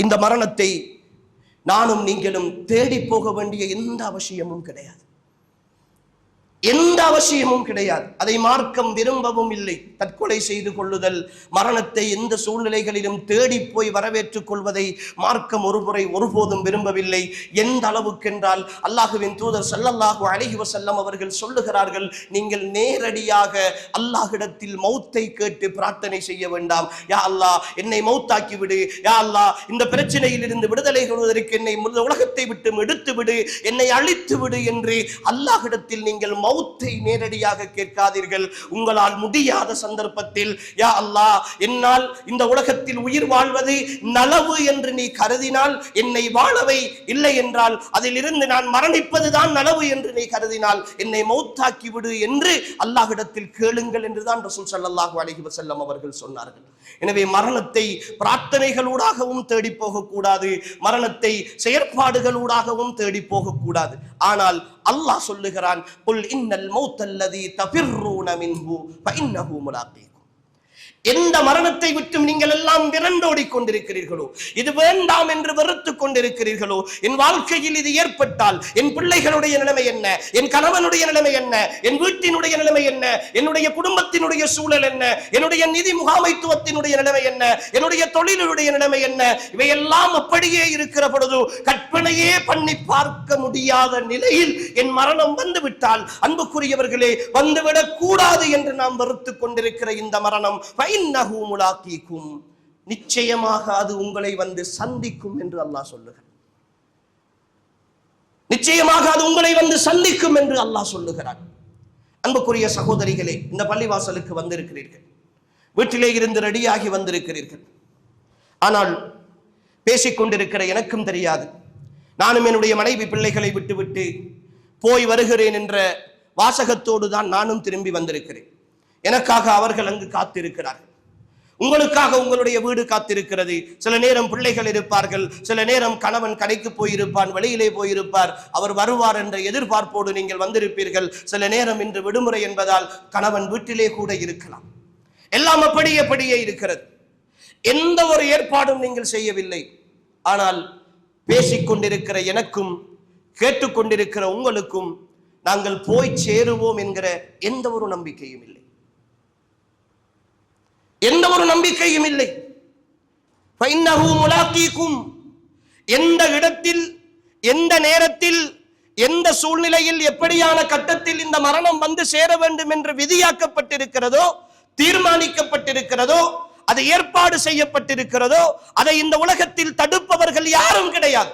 இந்த மரணத்தை நானும் நீங்களும் தேடி போக வேண்டிய எந்த அவசியமும் கிடையாது, எந்த அவசியமும் கிடையாது. அதை மார்க்கம் விரும்பவும் இல்லை. தற்கொலை செய்து கொள்ளுதல், மரணத்தை எந்த சூழ்நிலைகளிலும் தேடி போய் வரவேற்றுக் கொள்வதை மார்க்கம் ஒருபோதும் விரும்பவில்லை. எந்த அளவுக்கென்றால் அல்லாஹுவின் தூதர் ஸல்லல்லாஹு அலைஹி வஸல்லம் அவர்கள் சொல்லுகிறார்கள், நீங்கள் நேரடியாக அல்லாஹ்விடத்தில் மௌத்தை கேட்டு பிரார்த்தனை செய்ய வேண்டாம். யா அல்லாஹ் என்னை மௌத்தாக்கி விடு, யா அல்லாஹ் இந்த பிரச்சனையில் இருந்து விடுதலை கொள்வதற்கு என்னை உலகத்தை விட்டு எடுத்து விடு, என்னை அழித்து விடு என்று அல்லாஹ்விடத்தில் நீங்கள் மௌத்தை நேரடியாக கேட்காதீர்கள். உங்களால் முடியாத சந்தர்ப்பத்தில் யா அல்லாஹ் என்னால் இந்த உலகத்தில் உயிர் வாழ்வது நலவு என்று நீ கருதினால் என்னை வாழவை, இல்லை என்றால் அதிலிருந்து நான் மரணிப்பதுதான் நலவு என்று நீ கருதினால் என்னை மௌத்தாக்கி விடு என்று அல்லாஹ்விடத்தில் கேளுங்கள் என்றுதான் ரசூல் ஸல்லல்லாஹு அலைஹி வஸல்லம் அவர்கள் சொன்னார்கள். எனவே மரணத்தை பிரார்த்தனைகளூடாகவும் தேடி போகக்கூடாது, மரணத்தை செயற்பாடுகளூடாகவும் தேடி போகக்கூடாது. ஆனால் அல்லாஹ் சொல்லுகிறான், குல் இன்னல் மௌத்தல்லதி தஃபிர்ரூன மின்ஹு ஃபஇன்னஹு முலாகீக்கும். எந்த மரணத்தை விட்டு நீங்கள் எல்லாம் விரண்டோடி கொண்டிருக்கிறீர்களோ, இது வேண்டாம் என்று வெறுத்துக் கொண்டிருக்கிறீர்களோ, என் வாழ்க்கையில் இது ஏற்பட்டால் என் பிள்ளைகளுடைய நிலைமை என்ன, என் கணவனுடைய நிலைமை என்ன, என் வீட்டினுடைய நிலைமை என்ன, என்னுடைய குடும்பத்தினுடைய சூழல் என்ன, என்னுடைய நிதி முகாமைத்துவத்தினுடைய நிலைமை என்ன, என்னுடைய தொழிலுடைய நிலைமை என்ன, இவையெல்லாம் அப்படியே இருக்கிற பொழுது கற்பனையே பண்ணி பார்க்க முடியாத நிலையில் என் மரணம் வந்துவிட்டால், அன்புக்குரியவர்களே, வந்துவிடக் கூடாது என்று நாம் வெறுத்துக் கொண்டிருக்கிற இந்த மரணம் நிச்சயமாக அது உங்களை வந்து சந்திக்கும் என்று அல்லாஹ் சொல்லுகிறார். நிச்சயமாக அது உங்களை வந்து சந்திக்கும் என்று அல்லாஹ் சொல்லுகிறார். அன்புக்குரிய சகோதரிகளே, இந்த பள்ளிவாசலுக்கு வந்திருக்கிறீர்கள், வீட்டிலே இருந்து ரெடியாகி வந்திருக்கிறீர்கள். ஆனால் பேசிக்கொண்டிருக்கிற எனக்கும் தெரியாது, நானும் என்னுடைய மனைவி பிள்ளைகளை விட்டுவிட்டு போய் வருகிறேன் என்ற வாசகத்தோடு தான் நானும் திரும்பி வந்திருக்கிறேன். எனக்காக அவர்கள் அங்கு காத்திருக்கிறார்கள், உங்களுக்காக உங்களுடைய வீடு காத்திருக்கிறது. சில நேரம் பிள்ளைகள் இருப்பார்கள், சில நேரம் கணவன் கடைக்கு போயிருப்பான், வெளியிலே போயிருப்பார், அவர் வருவார் என்ற எதிர்பார்ப்போடு நீங்கள் வந்திருப்பீர்கள். சில நேரம் இன்று விடுமுறை என்பதால் கணவன் வீட்டிலே கூட இருக்கலாம். எல்லாம் அப்படியே இருக்கிறது. எந்த ஒரு ஏற்பாடும் நீங்கள் செய்யவில்லை. ஆனால் பேசிக்கொண்டிருக்கிற எனக்கும் கேட்டுக்கொண்டிருக்கிற உங்களுக்கும் நாங்கள் போய் சேருவோம் என்கிற எந்த ஒரு நம்பிக்கையும் இல்லை, எந்த ஒரு நம்பிக்கையும் இல்லை. எந்த இடத்தில், எந்த நேரத்தில், எந்த சூழ்நிலையில், எப்படியான கட்டத்தில் இந்த மரணம் வந்து சேர வேண்டும் என்று விதியாக்கப்பட்டிருக்கிறதோ, தீர்மானிக்கப்பட்டிருக்கிறதோ, அது ஏற்பாடு செய்யப்பட்டிருக்கிறதோ, அதை இந்த உலகத்தில் தடுப்பவர்கள் யாரும் கிடையாது.